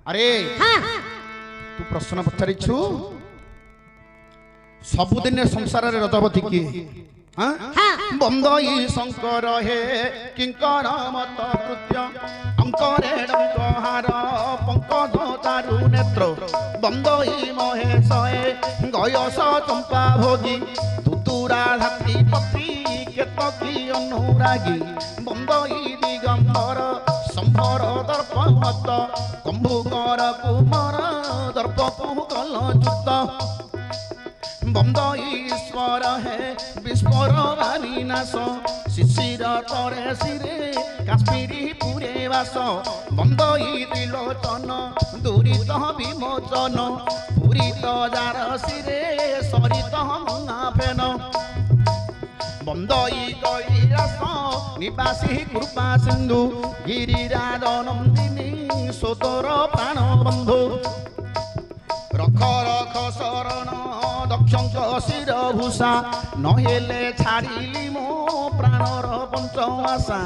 अरे तू प्रश्न पचारिछु सबुदिन संसार रे रजवती किए बंदई शंकर हे किंकर मत कृत्य अंकरे डंकहार पंकज चारु नेत्र बंदई महेश गयस चंपा भोगी तुतुरा हाथी पति केतकी अनुरागी बंदई दिगंबर संभर दर्प मत कंभुकर कुमार दर्प कुहकल जुत बंद ईश्वर है विस्फोर विनाश शिशिर तरे सिरे काश्मीरी पुरे वास बंद त्रिलोचन दुरीत विमोचन पूरित जार सिरे सरित मंगा फेन बंद कैलास निवासी कृपा सिंधु गिरिराज नंदिनी सोदर प्राण बंधु रख रख शरण दक्षंक शिर भूषा नहेले छाड़िली मो प्राणर पंचमाशा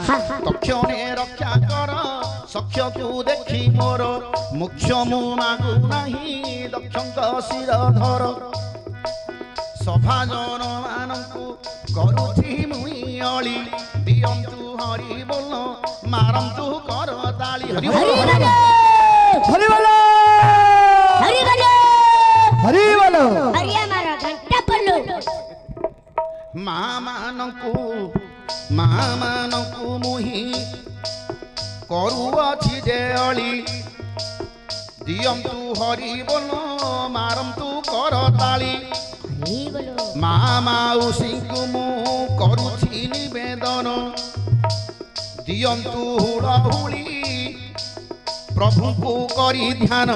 तक्षणे रक्षा कर सख्य क्यों देखी मोर मुख्य मु मागु नहीं दक्षंक शिर धर सभाजन मानंकु करुछि मुई अली दियंतु हरि बोल मारंतु कर ताली हरि बोल हरि बोल हरि बोलो हरि बोल हरि हमारा घंटा बोलो मामानकु मुहि करुअछि जे अली दियंतु हरि बोल मारंतु कर ताली हरि बोलो मामाउसिंकु मु करुछि निवेदन दियंतु हुड़हुड़ी प्रभु को करी ध्यान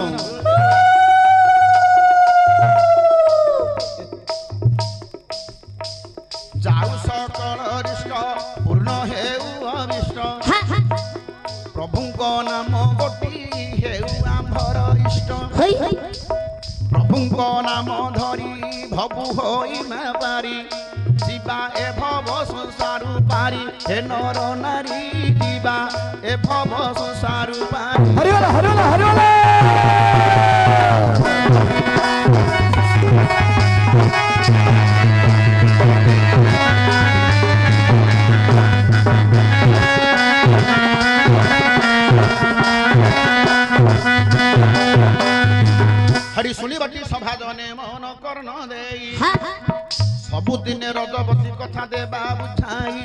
जाऊ सकल रिष्ट पूर्ण हेउ अविष्ट प्रभु को नाम गोटी हेउ आंभर इष्ट प्रभु को नाम धरी भबु होई मा पारी जीवा ए भव संसारु पारी हे नर नारी जीवा ए भव संसारु पारी हरि बोल हरि बोल हरि बोल हरि सुनी बाटी सभा जने मन कर्ण देई सबुदिन रजवती कथा देबा बुझाई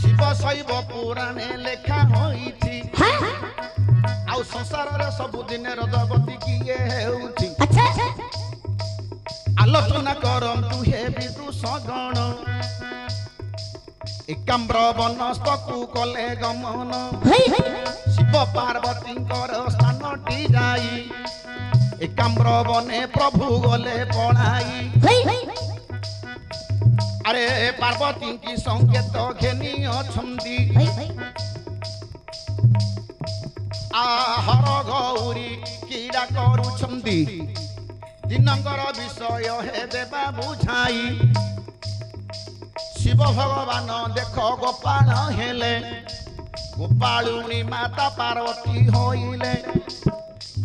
शिव शैव पुराणे लेखा होईछि आउ संसार रे सबुदिन रजवती किए हेउछि आलोचना करंतु हे विदु सगण एकाम्र वनस्तकु कले गमन शिव पार्वती स्थानटी जाई एकाम्र बने प्रभु गले पढ़ाई अरे पार्वती की संकेत घेनी अछंती आहर गौरी कीड़ा करुछंती दिनकर विषय हे देवा बुझाई शिव भगवान देख गोपाल हेले गोपालुनी माता पार्वती होइले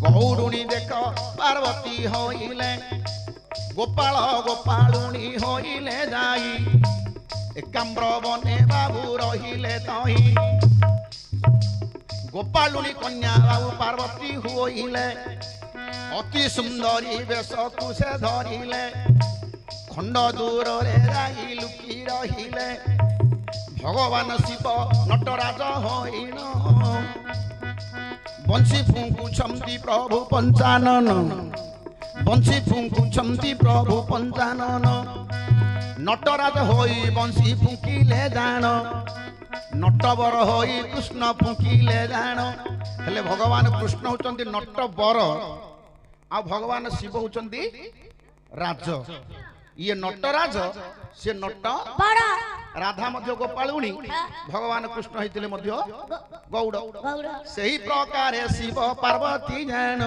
गौरुणी देख पार्वती होइले गोपाल गोपालुनी होइले जाई एकाम्र बने बाबू रहिले तही गोपालुनी कन्या बाबू पार्वती होइले अति सुंदरी वेश कुसे धरिले खंड दूर रे जाई लुकी रहिले भगवान शिव नटराज होइन बंशी फुंकुछंती प्रभु पंचानन बंशी फुंकुछंती प्रभु पंचानन नटराज होई बंशी फुंकिले जान नटवर होई कृष्ण फुंकिले जान हेले भगवान कृष्ण होचंती नटवर आ भगवान शिव होचंती राज ये नटराज से नट बड़ राधा मध्य गोपालुणी भगवान कृष्ण होइतिले मध्य गौड़ सही प्रकार शिव पार्वती जान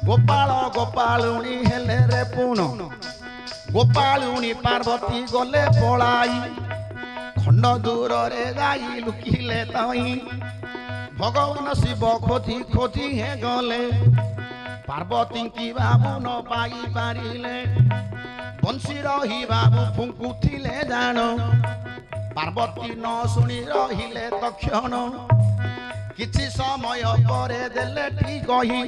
गोपाल गोपालुणी हेले रे पुण गोपालुणी पार्वती गले पलाई खंड दूर रे जाई लुकिले तई ভগবান শিব খোঁজি খোঁজি হে গলে পার্বতী কি বাবু ন পাই পারিলে বংশী রহি বাবু ফুঙ্কুথিলে জাণ পার্বতী ন শুনি রহিলে তক্ষণ কিছু সময় পরে দেলে ঠিক কহি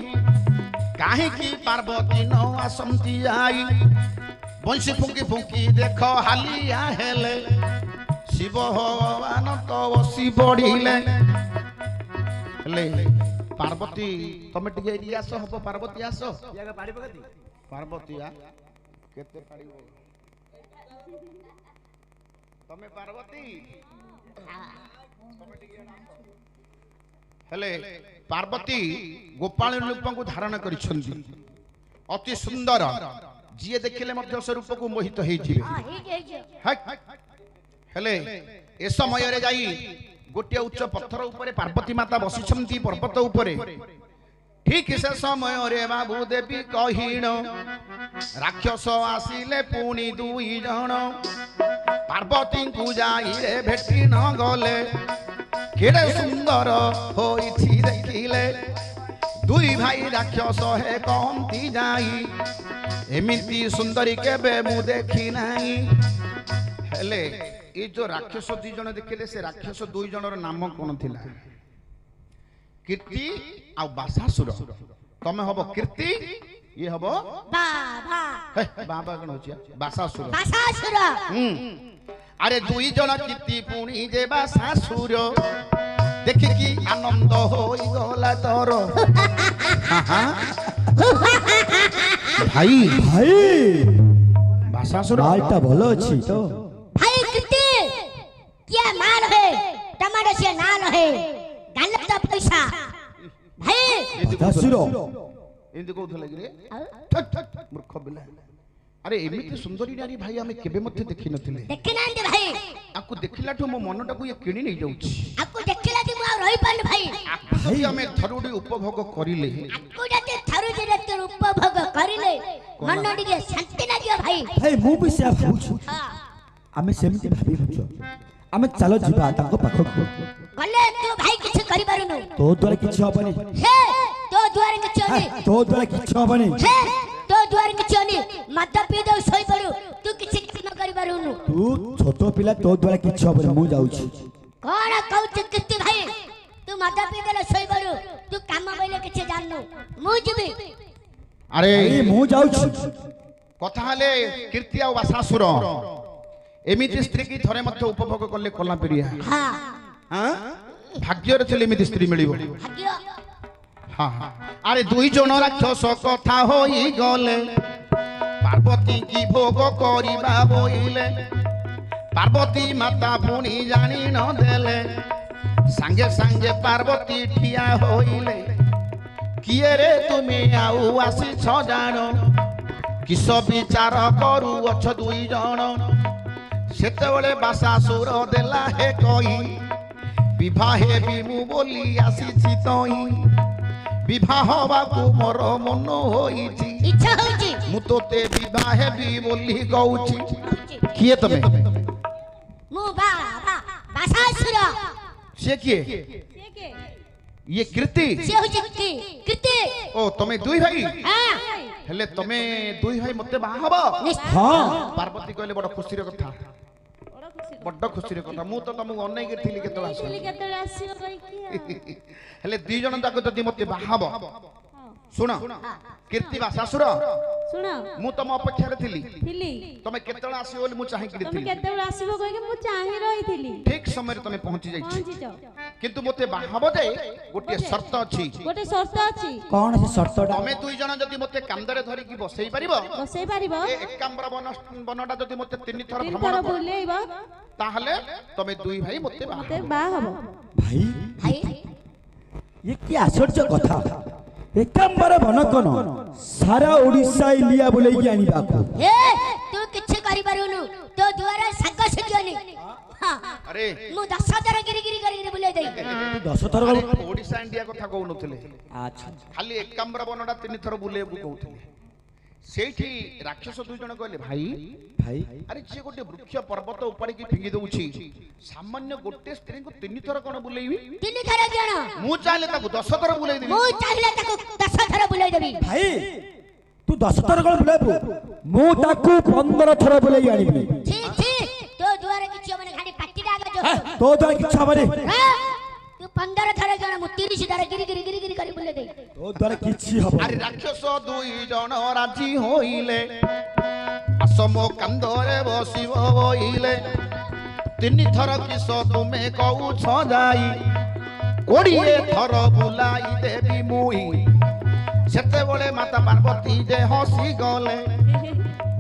কাহিকি পার্বতী ন আসন্তি আই বংশী ফুঙ্কি ফুঙ্কি দেখ হালিয়া হেলে শিব ভগবান তো বসি পড়িলে হেলে পার্বতী তুমি টিকে এটি আস হব পার্বতী আস পার্বতী কেতে পারিব তুমি পার্বতী হেলে পার্বতী গোপাল রূপଙ୍କୁ ধারণ କରିଛନ୍ତି অতি সুন্দর ଯିଏ ଦେଖିଲେ ମଧ୍ୟ ସେ ରୂପକୁ ମୋହିତ ହେଇଯିବେ ହେଲେ ଏ ସମୟରେ ଯାଇ ଗୋଟିଏ ଉଚ୍ଚ ପଥର ଉପରେ ପାର୍ବତୀ ମାତା ବସିଛନ୍ତି ପର୍ବତ ଉପରେ ଠିକ ସେ ସମୟରେ ବାବୁ ଦେବୀ କହିଣ ରାକ୍ଷସ ଆସିଲେ ପୁଣି ଦୁଇ ଜଣ ପାର୍ବତୀଙ୍କୁ ଯାଇ ଭେଟି ନ ଗଲେ କେଡ଼େ ସୁନ୍ଦର ହୋଇଛି ଦେଖିଲେ ଦୁଇ ଭାଇ ରାକ୍ଷସ ହେ କହନ୍ତି ଯାଇ ଏମିତି ସୁନ୍ଦରୀ କେବେ ମୁଁ ଦେଖି ନାହିଁ ହେଲେ ଏ ଯୋଉ ରାକ୍ଷସ ଦୁଇ ଜଣ ଦେଖିଲେ ସେ ରାକ୍ଷସ ଦୁଇ ଜଣର ନାମ କଣ ଥିଲା କୀର୍ତ୍ତି ଆଉ ବାସାସୁର ତମେ ହବ କୀର୍ତ୍ତି ଇଏ ହବ ବାବା ବାବା କଣ ହଉଛି ବାସାସୁର ବାସାସୁର আরে দুই জন কীর্তি পুনি যে বাসাসুর দেখিকি আনন্দ হই গলা তোর ভাই ভাই বাসাসুর মালটা ভালো আছে তো ভাই কিতে क्या माल है टमाटर से नाल है गलत पैसा भाई দাসুর এমনি কৌথলে কি রে মূর্খ বিলা আরে এমিতি সুন্দরী নারী ভাই আমি কেবে মধ্যে দেখি নথিলে দেখি নান্দি ভাই আকু দেখিলাঠু মো মনটাকু ইয়ে কিনি নেই যাଉଛି আকু ଦେଖିଲା କି ମୁଁ ଆଉ ରହି ପାରୁନି ଭାଇ আকু যদি আমি থরুডি উপভোগ করিলে আকু ଯଦି ଥରୁ ଯଦି ଉପଭୋଗ କରିଲେ ମନ ଟିକେ ଶାନ୍ତି ଲାଗିବ ଭାଇ ଭାଇ ମୁଁ ବି ସେୟା ଭାବୁଛୁ ଆମେ ସେମିତି ଭାବି ଭାବୁଛୁ ଆମେ ଚାଲ ଯିବା ତାଙ୍କ ପାଖକୁ ଗଲେ ତୁ ଭାଇ କିଛି କରିପାରୁନୁ ତୋ ଦ୍ୱାରା କିଛି ହବନି ହେ ତୋ ଦୁଆରେ କିଛି ହବନି ତୋ ଦ୍ୱାରା କିଛି ହବନି ହେ ତୋ ଦୁଆରେ କିଛି ହବନି ମଦ ପିଇ ଦଉ ଶୋଇ ପଡୁ ତୁ କିଛି ନ କରିପାରୁନୁ ତୁ ଛୋଟ ପିଲା ତୋ ଦ୍ୱାରା କିଛି ହବନି ମୁଁ ଯାଉଛି କଣ କହୁଛୁ କୀର୍ତ୍ତି ଭାଇ ତୁ ମଦ ପିଇ ଦେଲେ ଶୋଇ ପଡୁ ତୁ କାମ ବୋଇଲେ କିଛି ଜାଣିନୁ ମୁଁ ଯିବି আরে এই ମୁଁ ଯାଉଛି কথা হলে কীর্তি আর বাসাসুর এমিতি স্ত্রী কি থরে মধ্যে উপভোগ করলে কলা পেরিয়া হ্যাঁ হ্যাঁ ভাগ্যরে ছেলে এমিতি স্ত্রী মিলিব ভাগ্য হ্যাঁ আরে দুই জন রাক্ষস কথা হই গলে পার্বতী কি ভোগ করিবা বইলে পার্বতী মাতা পুনি জানি ন দেলে সাঙ্গে সাঙ্গে পার্বতী ঠিয়া হইলে কিয়ে রে তুমি আউ আসিছ জাণ কিস বিচার করু অছ দুই জন সেতবেলে বাসাসুর দেলা হে কই বিবাহে বিমু বলি আসিছি তই বিবাহ হবাকু মোর মন হইছি ইচ্ছা হଉଛି মু তোতে বিবাহে বি বলি কହୁছি কিয়ে তুমি ମୁଁ ବାବା ବାସାସୁର সে কিয়ে ইয়ে কীর্তি ସେ ହଉଛି କି କୀର୍ତ୍ତି ও তুমি দুই ভাই হ্যাঁ হেলে তুমি দুই ভাই মতে বাহা হব ହଁ পার্বতী কইলে বড় খুশির কথা বড় খুশির কথা মু তো তুমি অনেক থিলি কেতলা হেলে দুই জন যাক যদি মতে বাহা হব শুন কীর্তি বাসাসুর শুণ মু তম অপেক্ষারে থিলি ଥିଲି তুমি কেতলা আসিব বলি মু চাহি তুমি থিলি କେତେବେଳେ ଆସିବ କହିକି ମୁଁ ଚାହିଁ ରହିଥିଲି ঠিক সময়ে তুমি পৌঁছি যাইছি ପହଞ୍ଚିଛ কিন্তু মতে বাহা হব যে গোটিয়ে শর্ত ଅଛି ଗୋଟେ ସର୍ତ୍ତ ଅଛି କଣ ସେ ସର୍ତ୍ତଟା তুমি দুই জন যদি মতে কান্দরে ধরিকি বসাই পারিব ବସେଇ ପାରିବ এ একাম্বর বনটা যদি মতে তিন থর ତିନି ভ্রমণ ଥର কর ବୁଲେଇବ তাহলে তুমি দুই ভাই মতে বাহা ମତେ ବାହା ହବ ଭାଇ ଭାଇ ଇଏ କି ଆଶ୍ଚର୍ଯ୍ୟ କଥା ଏକାମ୍ବର ବନ କନ ସାରା ଓଡ଼ିଶା ଇଲିଆ ବୁଲେଇକି ଆଣିବାକୁ ହେ ତୁ କିଛି କରିପାରୁନୁ ତୋ ଦୁଆରେ ଶାଗ ଶିଖିବନି আরে ମୁଁ 10,000 ଗିରିଗିରି କରିକି ବୁଲେଇ ଦେଇ 10 ଥର আরে ওড়িশা ইন্ডিয়া কথা কହୁনଥିଲେ ଆଚ୍ଛା ଖାଲି ଏକାମ୍ବର ବନଟା ତିନି ଥର ବୁଲେଇବାକୁ କହୁଥିଲେ ସେଇଠି ରାକ୍ଷସ ଦୁଇ ଜଣ କହିଲେ ଭାଇ ଭାଇ ଆରେ ସିଏ ଗୋଟେ ବୃକ୍ଷ ପର୍ବତ ଉପାଡ଼ିକି ଫିଙ୍ଗି ଦଉଛି ସାମାନ୍ୟ ଗୋଟେ ସ୍ତ୍ରୀଙ୍କୁ 3 ଥର କଣ ବୁଲେଇବି 3 ଥର ଜଣ ମୁଁ ଚାହିଁଲେ ତାକୁ 10 ଥର ବୁଲେଇ ଦେବି ମୁଁ ଚାହିଁଲେ ତାକୁ 10 ଥର ବୁଲେଇ ଦେବି ଭାଇ ତୁ 10 ଥର କଣ ବୁଲେଇବୁ ମୁଁ ତାକୁ 15 ଥର ବୁଲେଇ ଆଣିବି छी छी ତୋ ଦୁଆରେ କିଛି ମାନେ ଖାଲି ପାଟିଟା ଆଗ ଯୋ ତୋ ଦ୍ୱାରା କିଛି ହବନି ତୁ 15 ଥର ଜଣ ମୁଁ 30 ଥର ଗିରି କରି ବୁଲେଇ ଦେଇ ତୋ ଦ୍ୱାରା କିଛି ହବ ଆରେ ରାକ୍ଷସ ଦୁଇ ଜଣ ରାଜି ହୋଇଲେ ଆସମ କାନ୍ଧରେ ବସିବ ବୋଇଲେ 3 ଥର କିସ ତୁମେ କହୁଛ ଯାଇ 20 ଥର ବୁଲାଇ ଦେବି ମୁଇ ସେତେବେଳେ ମାତା ପାର୍ବତୀ ଯେ ହସି ଗଲେ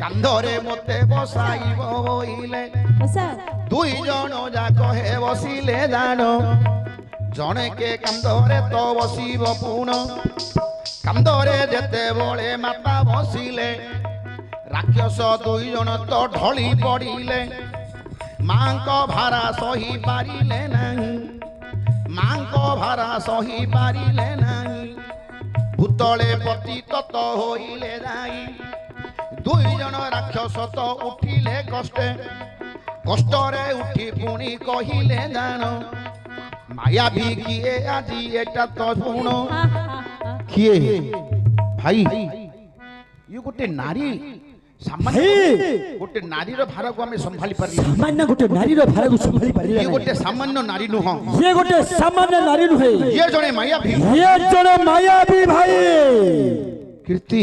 କାନ୍ଧରେ ମତେ ବସାଇବ ବୋଇଲେ ବସା 2 ଜଣ ଯାକ ହେ ବସିଲେ ଜାଣ ଜଣେ କେ କାନ୍ଧରେ ତ ବସିବ ପୁଣ କାନ୍ଧରେ ଯେତେବେଳେ ମାତା ବସିଲେ ରାକ୍ଷସ 2 ଜଣ ତ ଢଳି ପଡ଼ିଲେ ମାଙ୍କ ଭାରା ସହି ପାରିଲେ ନାହିଁ ମାଙ୍କ ଭାରା ସହି ପାରିଲେ ନାହିଁ ଭୂତଳେ ପତିତ ତ ହୋଇଲେ ଯାଇ 2 ଜଣ ରାକ୍ଷସ ତ ଉଠିଲେ କଷ୍ଟରେ ଉଠି ପୁଣି କହିଲେ ଜାଣ ମାୟାବୀ କିଏ ଆଜି ଏଟା ତ ଶୁଣ କିଏ ଭାଇ ଇଏ ଗୋଟେ ନାରୀ ସାମାନ୍ୟ ଗୋଟେ ନାରୀର ଭାରକୁ ଆମେ ସମ୍ଭାଳି ପାରିଲେ ସାମାନ୍ୟ ଗୋଟେ ନାରୀର ଭାରକୁ ସମ୍ଭାଳି ପାରିଲେ ଇଏ ଗୋଟେ ସାମାନ୍ୟ ନାରୀ ନୁହଁ ଇଏ ଗୋଟେ ସାମାନ୍ୟ ନାରୀ ନୁହେଁ ଇଏ ଜଣେ ମାୟାବୀ ଇଏ ଜଣେ ମାୟାବୀ ଭାଇ କୀର୍ତ୍ତି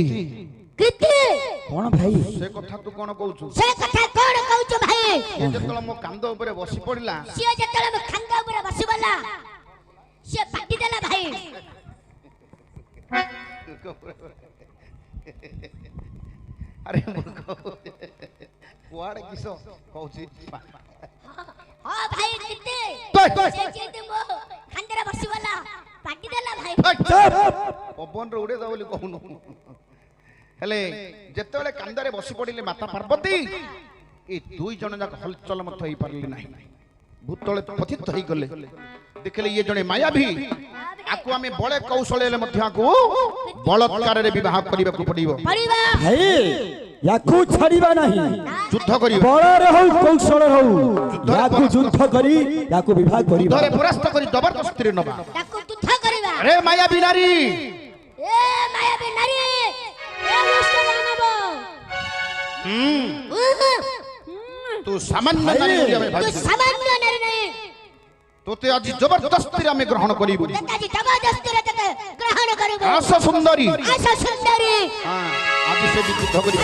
କଣ ଭାଇ ସେ କଥା ତୁ କଣ କହୁଛୁ ସେ କଥା କଣ କହୁଛୁ ଭାଇ ସିଏ ଯେତେବେଳେ ମୋ କାନ୍ଧ ଉପରେ ବସି ପଡିଲା ସିଏ ଯେତେବେଳେ ମୋ ଖାନ୍ଦ ଉପରେ ବସିଗଲା ସିଏ ପାଟି ଦେଲା ଭାଇ ଆରେ କୁଆଡେ କିସ କହୁଛି ହଁ ଭାଇ କେତେ ସେ ଯେତେ ମୋ ଖାନ୍ଦରେ ବସିଗଲା ପାଟି ଦେଲା ଭାଇ ପବନରେ ଉଡେଇ ଦବ ବୋଲି କହୁନୁ ହେଲେ ଯେତେବେଳେ କାନ୍ଧରେ ବସି ପଡିଲେ ମାତା ପାର୍ବତୀ ଏ 2 ଜଣ ଯାକ ହଲଚଲ ମଧ୍ୟ ହେଇପାରିଲେ ନାହିଁ ଭୂତଳେ ପତିତ ହେଇଗଲେ ଦେଖିଲେ ଇଏ ଜଣେ ମାୟାବୀ ଆକୁ ଆମେ ବଳେ କୌଶଳରେ ମଧ୍ୟ ଆକୁ ବଳତ୍କାରରେ ବିବାହ କରିବାକୁ ପଡିବ ଭାଇ ୟାକୁ ଛାଡ଼ିବା ନାହିଁ ଯୁଦ୍ଧ କରିବା ବଳରେ ହଉ କୌଶଳରେ ହଉ ୟାକୁ ଯୁଦ୍ଧ କରି ୟାକୁ ବିବାହ କରିବା ଯୁଦ୍ଧରେ ପରାସ୍ତ କରି ଜବରଦସ୍ତିରେ ନବା ତାକୁ ଯୁଦ୍ଧ କରିବା ଆରେ ମାୟାବୀ ନାରୀ ଏ ମାୟାବୀ ନାରୀ ଏ ଦୁଷ୍ଟ ଦାନବ ତୁ ସାମାନ୍ୟ ନାରୀ ବୋଲି ଆମେ ତୁ ଭାବିଛୁ ସାମାନ୍ୟ ନାରୀ ନାହିଁ ତୋତେ ଆଜି ଜବରଦସ୍ତିରେ ଆମେ ଗ୍ରହଣ କରିବୁ ଆଜି ଜବରଦସ୍ତିରେ ତତେ ଗ୍ରହଣ କରିବୁ ଆସ ସୁନ୍ଦରୀ ଆସ ସୁନ୍ଦରୀ ଆଜି ସେ ବି ଯୁଦ୍ଧ କରିବ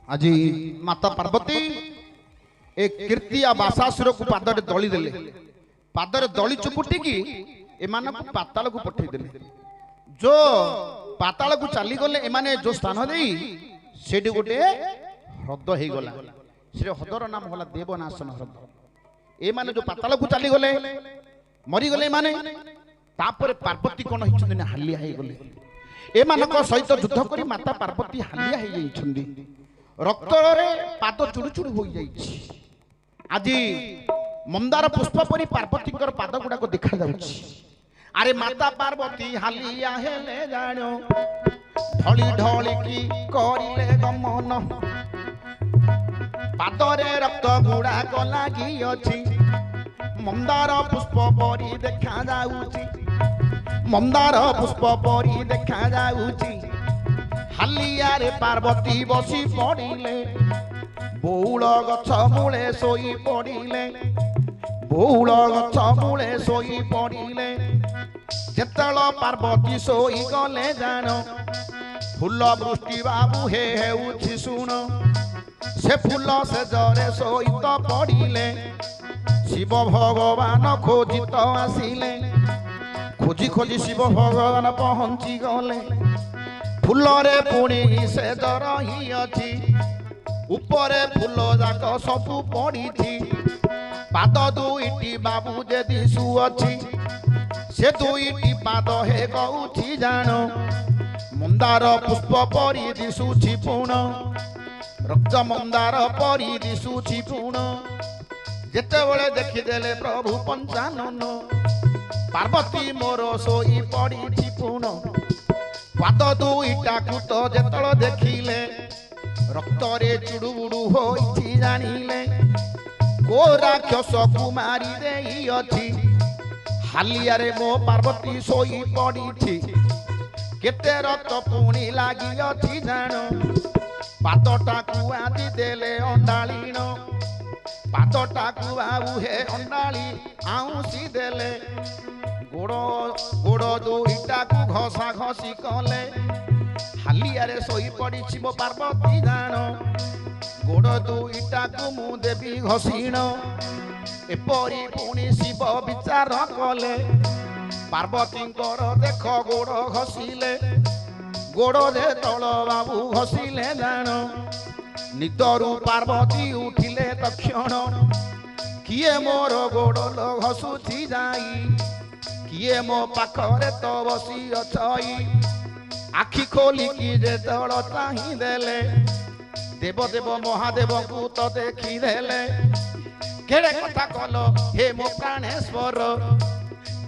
আজি माता पार्वती ए कीर्तिया बासासुर को पादरे दली देले पादरे दली चुपुटी की एमान को पाताल को पठै देले जो पाताल को चली गले एमाने जो स्थान देई सेठी गोटे ह्रद हे गला से ह्रदर नाम होला देवनाशन ह्रद एमाने जो पाताल को चली गले मरी गले माने तापर पार्वती कोन हिचने हालिया हे गले एमानक सहित युद्ध करी माता पार्वती हालिया हे जाइछन्दी रक्त रे पाद चुड़ू चुड़ू हो जाइछि आज मंदार पुष्प परी पार्वती पाद गुड़ा को देखा जाउछि अरे माता पार्वती हालिया हेले जानो ढली ढली की करिले गमन पादरे रक्त गुड़ा को लागी अछि मंदार पुष्प परी देखा जाउछि मंदार पुष्प परी देखा जाउछि हालिया रे पार्वती बसी पड़िले बौल गछ मूले सोई पड़िले बौल गछ मूले सोई पड़िले जेतल पार्वती सोई गले जान फूल वृष्टि बाबू हे हेउछि सुन से फूल से जरे सोई तो पड़िले शिव भगवान खोजित आसिले खोजी खोजी शिव भगवान पहुंची गले फूलरे पुणी से जर ही अछि उपरे फूल जाक सबु पड़ी पाद दुईटी बाबू जे दिशु अछि से दुईटी पाद हे गउछि जान मंदार पुष्प परी दिशुछि पुण रक्त मंदार परी दिशुछि पुण जेते बेले देखिदेले प्रभु पंचानन पार्वती मोर सोई पड़ी पुण पाद दुईटा कुत जेतल देखिले रक्त रे चुड़ुबुड़ू होइछि जानिले को राक्षस कुमारी देई अछि हालिया रे मो पार्वती सोई पड़ी केते रत पुणी लागी अछि जान पादटा को आदि देले अंडाळीण पादटा को आउ हे अंडाळी आउसी देले गोड़ गोड़ दुईटा को घसा घसी कले हालिया रे सोई पड़ी मो पार्वती जान गोड़ दुईटा को मु देवी घसीण एपरी पुणी शिव विचार कले पार्वती देख गोड़ घसीले गोड़ दे तल बाबू घसीले जान निदरू पार्वती उठिले तक्षण किए मोर गोड़ घसुची जाई किए मो पाखरे तो बसी अछई आखि खोली की जे तल चाही देले देव देव महादेव को तो देखी देले केड़े कथा कलो हे मो प्राणेश्वर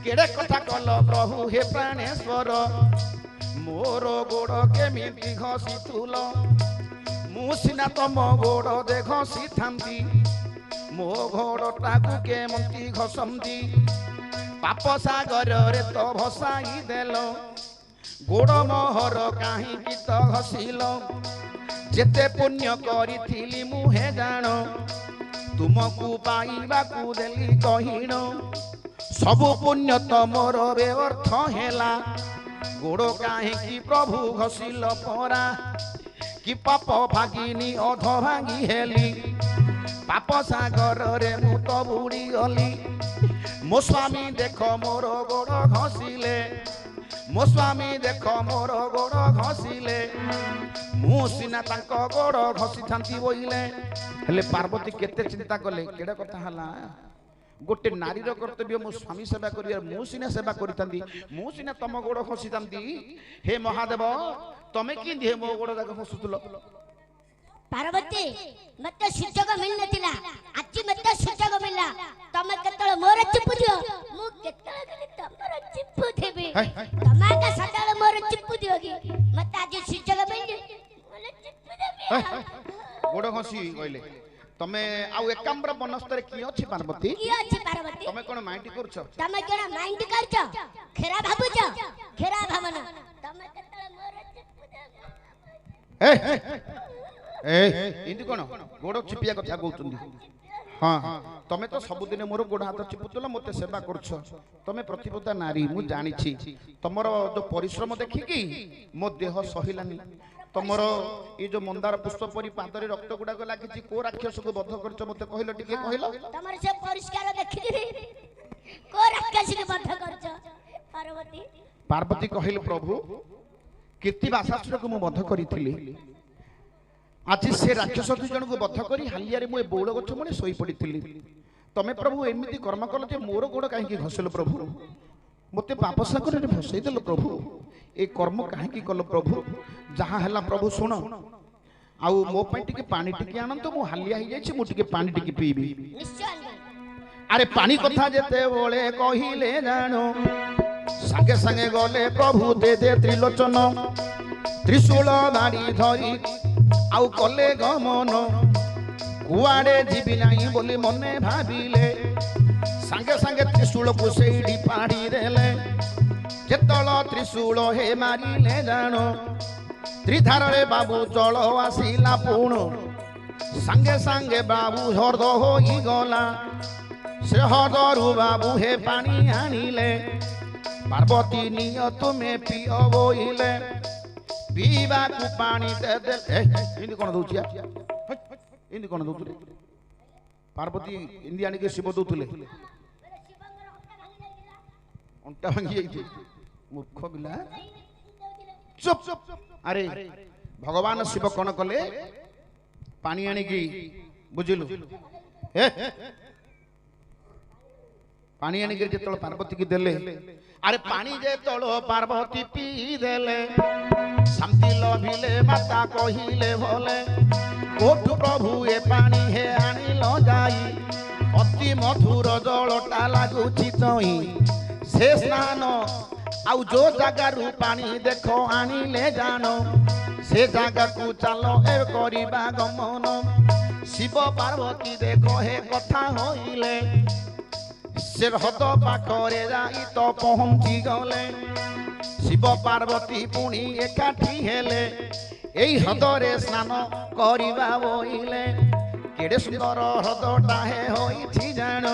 केड़े कथा कलो प्रभु हे प्राणेश्वर मोर गोड़ केमिति घसी तुल मु सिना तम गोड़ दे घसी थांती मो गोड़ टाकू केमति घसंती पाप सागर रे तो भसाई देलो गोड़ मोहर काहे की तो घसील जेते पुण्य करिथिली मुहे जान तुमको पाइबा को देली कहिण सब पुण्य तमर व्यर्थ हेला गोड़ काहे की प्रभु घसील परा कि पाप भागिनी अध भागी हेली पाप सागर रे मु तो बुड़ी गली मो स्वामी देख मोर गोड़ घसीले मो स्वामी देख मोर गोड़ घसीले मु सिना तांक गोड़ घसी थांती बोइले हेले पार्वती केते चिंता कले केडा कथा हला गोटे नारी रो कर्तव्य मो स्वामी सेवा करिया मु सिना सेवा करितांदी मु सिना तम गोड़ घसी थांती हे महादेव तमे कि दे मो गोड़ जाक घसुतलो पार्वती मते सुजोग मिल नथिला आज मते सुजोग मिला तमे केतळ मोर चिप्पु दियो मु केतळ गले तमर चिप्पु देबे तमा का सदळ मोर चिप्पु दियो की मते आज सुजोग मिल मोले चिप्पु देबे गोड़ घसी कहले तमे आउ एकाम्र बनस्तर की अछि पार्वती की अछि पार्वती तमे कोन माइंड करछ तमे केना माइंड करछ खेरा भाबुछ खेरा भावना तमे केतळ मोर चिप्पु देबे ଏମିତି କଣ ଗୋଡ଼ ଚିପିଆ କଥା କହୁଛନ୍ତି? ହଁ ତମେ ତ ସବୁଦିନେ ମୋର ଗୋଡ଼ ହାତ ଚିପୁଥିଲ, ମୋତେ ସେବା କରୁଛ। ତମେ ପ୍ରତିପଦା ନାରୀ, ମୁଁ ଜାଣିଛି। ତମର ଯୋଉ ପରିଶ୍ରମ ଦେଖିକି ମୋ ଦେହ ସହିଲାନି। ତମର ଏଇ ଯୋଉ ମନ୍ଦାର ପୁଷ୍ପ ପରି ପାଦରେ ରକ୍ତ ଗୁଡାକ ଲାଗିଛି, କୋଉ ରାକ୍ଷସକୁ ବଧ କରିଛ ମତେ କହିଲ, ଟିକେ କହିଲ। ତମର ସେ ପରିଷ୍କାର ଦେଖିକିରି କୋ ରାକ୍ଷସକୁ ବଧ କରିଛ? ପାର୍ବତୀ ପାର୍ବତୀ କହିଲେ, ପ୍ରଭୁ କୀର୍ତ୍ତି ବାସାସୁରକୁ ମୁଁ ବଧ କରିଥିଲି। ଆଜି ସେ ରାକ୍ଷସ 2 ଜଣଙ୍କୁ ବଧ କରି ହାଲିଆରେ ମୁଁ ଏ ବଉଳ ଗଛ ମୂଳେ ଶୋଇ ପଡ଼ିଥିଲି। ତମେ ପ୍ରଭୁ ଏମିତି କର୍ମ କଲ ଯେ ମୋର ଗୋଡ଼ କାହିଁକି ଘଷିଲ ପ୍ରଭୁ? ମୋତେ ପାପ ସାଗରରେ ଭସେଇ ଦେଲ ପ୍ରଭୁ। ଏ କର୍ମ କାହିଁକି କଲ ପ୍ରଭୁ? ଯାହା ହେଲା ପ୍ରଭୁ ଶୁଣ, ଆଉ ମୋ ପାଇଁ ଟିକେ ପାଣି ଟିକେ ଆଣନ୍ତୁ। ମୁଁ ହାଲିଆ ହେଇଯାଇଛି, ମୁଁ ଟିକେ ପାଣି ଟିକେ ପିଇବି। ନିଶ୍ଚୟ ଆରେ ପାଣି କଥା ଯେତେବେଳେ କହିଲେ ଜାଣୁ, ସାଙ୍ଗେ ସାଙ୍ଗେ ଗଲେ ପ୍ରଭୁ ଦେ ତ୍ରିଲୋଚନ, ତ୍ରିଶୂଳ ଧାଡ଼ି ଧରି ଆଉ କଲେ ଗମନ। କୁଆଡ଼େ ଯିବି ନାହିଁ ବୋଲି ମନେ ଭାବିଲେ, ସାଙ୍ଗେ ସାଙ୍ଗେ ତ୍ରିଶୂଳକୁ ସେଇଠି ପାଡ଼ି ଦେଲେ। ଯେତେବେଳେ ତ୍ରିଶୂଳ ହେ ମାରିଲେ ଜାଣ, ତ୍ରିଧାରରେ ବାବୁ ଜଳ ଆସିଲା ପୁଣ। ସାଙ୍ଗେ ସାଙ୍ଗେ ବାବୁ ହ୍ରଦ ହୋଇଗଲା, ସେ ହ୍ରଦରୁ ବାବୁ ହେ ପାଣି ଆଣିଲେ। ପାର୍ବତୀ ନିଅ ତୁମେ ପିଅ ବୋଇଲେ, ପିଇବାକୁ ପାଣି ଦେଲେ। ଏମିତି କଣ ଦଉଛି? ଏମିତି କଣ ଦଉଥିଲେ? ପାର୍ବତୀ ଏମିତି ଆଣିକି ଶିବ ଦଉଥିଲେ। ଅଣ୍ଟା ଭାଙ୍ଗି ଯାଇଛି, ମୂର୍ଖ ପିଲା। ଚୁପ୍ ଚୁପ୍। ଆରେ ଭଗବାନ ଶିବ କଣ କଲେ? ପାଣି ଆଣିକି, ବୁଝିଲୁ, ପାଣି ଆଣିକି ଯେତେବେଳେ ପାର୍ବତୀ କି ଦେଲେ, ଆରେ ପାଣି ଯେତେବେଳେ ପାର୍ବତୀ ପିଇ ଦେଲେ, ଶାନ୍ତି ଲଭିଲେ ମାତା କହିଲେ ଭଲେ, କୋଠୁ ପ୍ରଭୁ ଏ ପାଣି ହେ ଆଣିଲ ଯାଇ, ଅତି ମଧୁର ଜଳଟା ଲାଗୁଛି ତହିଁ। ସେ ସ୍ନାନ ଆଉ ଯୋଉ ଜାଗାରୁ ପାଣି ଦେଖ ଆଣିଲେ ଜାଣ, ସେ ଜାଗାକୁ ଚାଲ ଏ କରିବା ଗମନ। ଶିବ ପାର୍ବତୀ ଦେଖ ହେ କଥା ହଇଲେ, ସେ ହ୍ରଦ ପାଖରେ ଯାଇ ତ ପହଞ୍ଚି ଗଲେ। ଶିବ ପାର୍ବତୀ ପୁଣି ଏକାଠି ହେଲେ, ଏଇ ହ୍ରଦରେ ସ୍ନାନ କରିବା ବୋଇଲେ। କେଡ଼େ ସୁନ୍ଦର ହ୍ରଦଟା ହେ ହୋଇଛି ଜାଣ,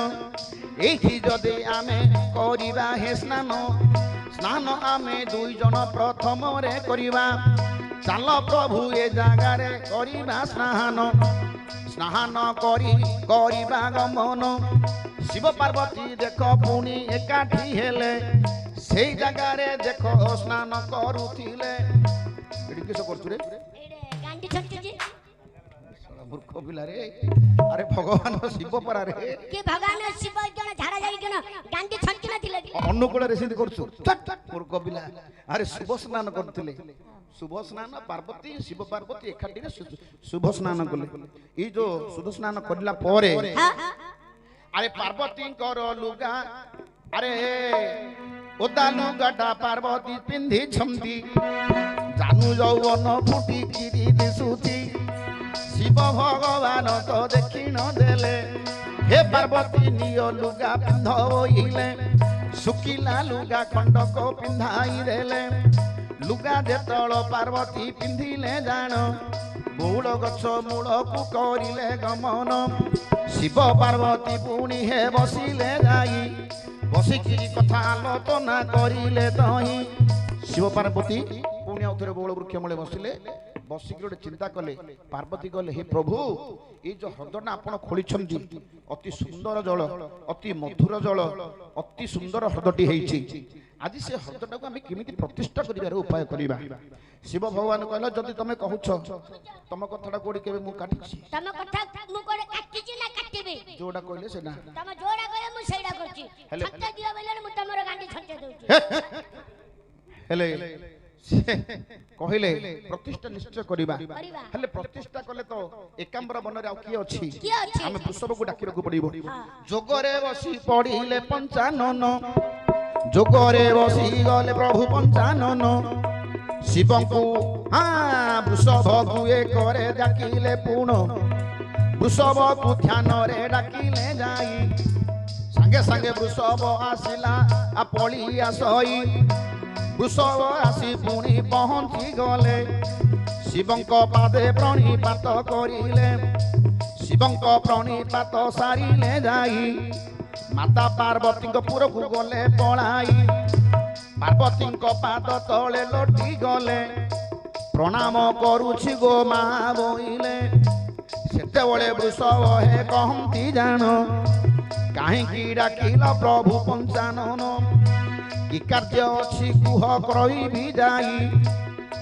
ଏଇଠି ଯଦି ଆମେ କରିବା ହେ ସ୍ନାନ, ସ୍ନାନ ଆମେ 2 ଜଣ ପ୍ରଥମରେ କରିବା। ଚାଲ ପ୍ରଭୁ ଏ ଜାଗାରେ କରିବା ସ୍ନାନ, ସ୍ନାନ କରି କରିବା ଗମନ। ଶିବ ପାର୍ବତୀ ଦେଖ ପୁଣି ଏକାଠି ହେଲେ, ସେଇ ଜାଗାରେ ଦେଖ ସ୍ନାନ କରୁଥିଲେ। ଏଠି କିସ କରୁଛୁ ରେ? ଗାଣ୍ଡି ଛଟୁଛି। ମୂର୍ଖ ପିଲାରେ। ଆରେ ଭଗବାନ ଶିବ ପରାରେ କି ଭଗବାନ ଶିବ ଜଣ ଝାଡା ଯାଇ ଜଣ ଗାଣ୍ଡି ଛଟୁ ନଥିଲେ କି? ଅନୁକୂଳରେ ସେମିତି କରୁଛୁ? ମୂର୍ଖ ପିଲା। ଆରେ ଶୁଭ ସ୍ନାନ କରୁଥିଲେ। शुभ स्नान पार्वती शिव पार्वती एकाठी शुभ स्नान कले ये जो शुभ स्नान करला परे अरे पार्वती करो लुगा अरे ओदा लुगाटा पार्वती पिंधी छंती जानू यौवन फुटी किरी दिसुती शिव भगवान तो देखी न देले हे पार्वती नियो लुगा पिंधोइले सुकिला लुगा खंडक पिंधाई देले लुगा जेतल पार्वती पिंधिले जान बौड़ गछ मूल को करिले गमन शिव पार्वती पुणी हे बसिले जाई बसिकी कथा आलोचना करिले तही शिव पार्वती पुणी आउथरे बौड़ वृक्ष मूले बसिले बसिकी गोटे चिंता कले पार्वती कहले हे प्रभु ये जो ह्रदटा आपण खोलिछंती अति सुंदर जल अति मधुर जल अति सुंदर ह्रदटी हेइछि आज से ह्रदटा को आम केमिति प्रतिष्ठा करिवार उपाय करिबा शिव भगवान कहला जदि तमे कहूछ तम कथाटा कोडी केबे मु काटिछि तम कथा मु कोडे काटिछि ना काटिबे जोडा कहले से ना तम जोडा कहले मु सेडा करछि छट्टा दिया बेले मु तमरो गांडी छट्टे दउछि हेले कहले प्रतिष्ठा निश्चय करिबा हेले प्रतिष्ठा कले तो एकांबर वन रे आ की अछि हम वृषभ को डाकिरकु पड़िबो जोगरे बसी पड़िले पंचानन जोगरे बसी गले प्रभु पंचानन शिव को हाँ वृषभ को करे डाकिले पुण वृषभ को ध्यान रे डाकिले जाई संगे संगे वृषभ आसिला आ पड़िया सई वृषभ आसी पुणी पहुंची गले ଶିବଙ୍କ ପାଦେ ପ୍ରଣିପାତ କରିଲେ ଶିବଙ୍କ ପ୍ରଣିପାତ ସାରିଲେ ଯାଇ ମାତା ପାର୍ବତୀଙ୍କ ପୁରକୁ ଗଲେ ପଳାଇ ପାର୍ବତୀଙ୍କ ପାଦ ତଳେ ଲୋଟି ଗଲେ ପ୍ରଣାମ କରୁଛି ଗୋ ମା ବୋଇଲେ ସେତେବେଳେ ବୃଷଭ ହେ କହନ୍ତି ଜାଣ କାହିଁକି ଡାକିଲ ପ୍ରଭୁ ପଞ୍ଚାନନ କି କାର୍ଯ୍ୟ ଅଛି କୁହ କହିବି ଯାଇ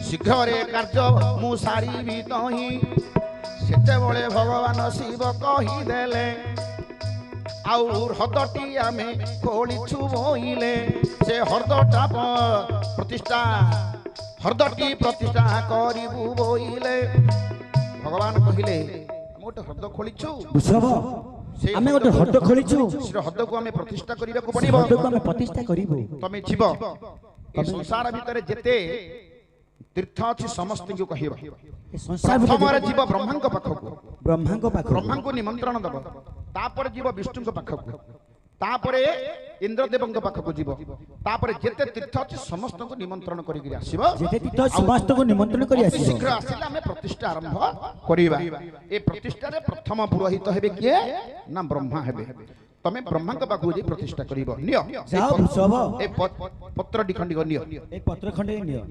ଶୀଘ୍ରରେ କାର୍ଯ୍ୟ ମୁଁ ସାରିବି ତହିଁ ସେତେବେଳେ ଭଗବାନ ଶିବ କହିଦେଲେ ଆଉ ହ୍ରଦଟି ଆମେ ଖୋଳିଛୁ ବୋଇଲେ ସେ ହ୍ରଦଟା ହ୍ରଦଟି ପ୍ରତିଷ୍ଠା କରିବୁ ବୋଇଲେ ଭଗବାନ କହିଲେ ଗୋଟେ ହ୍ରଦ ଖୋଳିଛୁ ବୃଷଭ ଆମେ ଗୋଟେ ହ୍ରଦ ଖୋଳିଛୁ ସେ ହ୍ରଦକୁ ଆମେ ପ୍ରତିଷ୍ଠା କରିବାକୁ ସେ ପଡ଼ିବ ହ୍ରଦକୁ ଆମେ ପ୍ରତିଷ୍ଠା କରିବୁ ତମେ ଯିବ ଏ ସଂସାର ଭିତରେ ଯେତେ ତୀର୍ଥ ଅଛି ସମସ୍ତଙ୍କୁ କହିବ ଏ ସଂସାର ଭିତରେ ପ୍ରଥମରେ ଯିବ ବ୍ରହ୍ମାଙ୍କ ପାଖକୁ ବ୍ରହ୍ମାଙ୍କ ପାଖକୁ ବ୍ରହ୍ମାଙ୍କୁ ନିମନ୍ତ୍ରଣ ଦବ ତାପରେ ଯିବ ବିଷ୍ଣୁଙ୍କ ପାଖକୁ ତାପରେ ଇନ୍ଦ୍ରଦେବଙ୍କ ପାଖକୁ ଯିବ ତାପରେ ଯେତେ ତୀର୍ଥ ଅଛି ସମସ୍ତଙ୍କୁ ନିମନ୍ତ୍ରଣ କରିକି ଆସିବ ଯେତେ ତୀର୍ଥ ସମସ୍ତଙ୍କୁ ନିମନ୍ତ୍ରଣ କରି ଆସିବ ଶୀଘ୍ର ଆସିଲେ ଆମେ ପ୍ରତିଷ୍ଠା ଆରମ୍ଭ କରିବା ଏ ପ୍ରତିଷ୍ଠାରେ ପ୍ରଥମ ପୁରୋହିତ ହେବେ କିଏ ନା ବ୍ରହ୍ମା ହେବେ ତମେ ବ୍ରହ୍ମାଙ୍କ ପାଖକୁ ଯାଇ ପ୍ରତିଷ୍ଠା କରିବ ନିଅ ଯାଅ ବୃଷଭ ଏ ପତ୍ରଟି ଖଣ୍ଡିକ ନିଅ ଏ ପତ୍ର ଖଣ୍ଡେ ନିଅ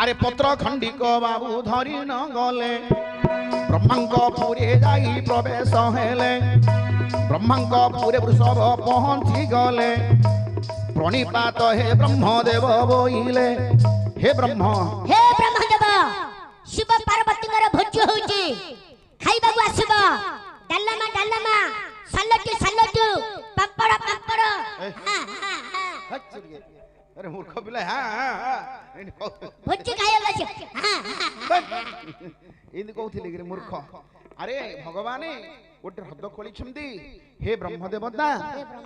ଆରେ ପତ୍ର ଖଣ୍ଡିକ ବାବୁ ଧରି ନ ଗଲେ ବ୍ରହ୍ମାଙ୍କ ପୁରେ ଯାଇ ପ୍ରବେଶ ହେଲେ ବ୍ରହ୍ମାଙ୍କ ପୁରେ ବୃଷଭ ପହଞ୍ଚି ଗଲେ ପ୍ରଣିପାତ ହେ ବ୍ରହ୍ମଦେବ ବୋଇଲେ ହେ ବ୍ରହ୍ମଦେବ ଶିବ ପାର୍ବତୀଙ୍କର ଭୋଜି ହଉଛି ଖାଇବାକୁ ଆସିବ ଡାଲମା ସାଲଟୁ ପାମ୍ପଡ଼ ଆରେ ମୂର୍ଖ ପିଲା ଭୋଜି ଖାଇବାକୁ ଆସିବ ଏମିତି କହୁଥିଲେ କି ମୂର୍ଖ ଆରେ ଭଗବାନ ଗୋଟେ ହ୍ରଦ ଖୋଳିଛନ୍ତି ହେ ବ୍ରହ୍ମଦେବତା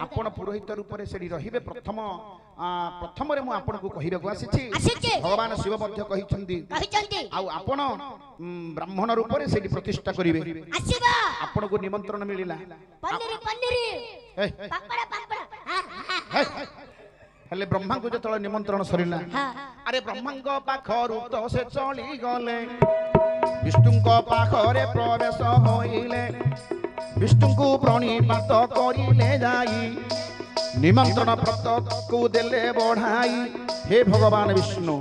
ଆପଣ ପୁରୋହିତ ରୂପରେ ସେଠି ରହିବେ ପ୍ରଥମରେ ମୁଁ ଆପଣଙ୍କୁ କହିବାକୁ ଆସିଛି ଭଗବାନ ଶିବ ମଧ୍ୟ କହିଛନ୍ତି ଆଉ ଆପଣ ବ୍ରାହ୍ମଣ ରୂପରେ ସେଠି ପ୍ରତିଷ୍ଠା କରିବେ ଆପଣଙ୍କୁ ନିମନ୍ତ୍ରଣ ମିଳିଲା ହେଲେ ବ୍ରହ୍ମାଙ୍କୁ ଯେତେବେଳେ ନିମନ୍ତ୍ରଣ ସରିଲା ଆରେ ବ୍ରହ୍ମାଙ୍କ ପାଖରୁ ତ ସେ ଚଳିଗଲେ ବିଷ୍ଣୁଙ୍କ ପାଖରେ ପ୍ରବେଶ ହୋଇଲେ ବିଷ୍ଣୁଙ୍କୁ ପ୍ରଣିପାତ କରିଲେ ଯାଇ ନିମନ୍ତ୍ରଣ ବ୍ରତକୁ ଦେଲେ ବଢାଇ ହେ ଭଗବାନ ବିଷ୍ଣୁ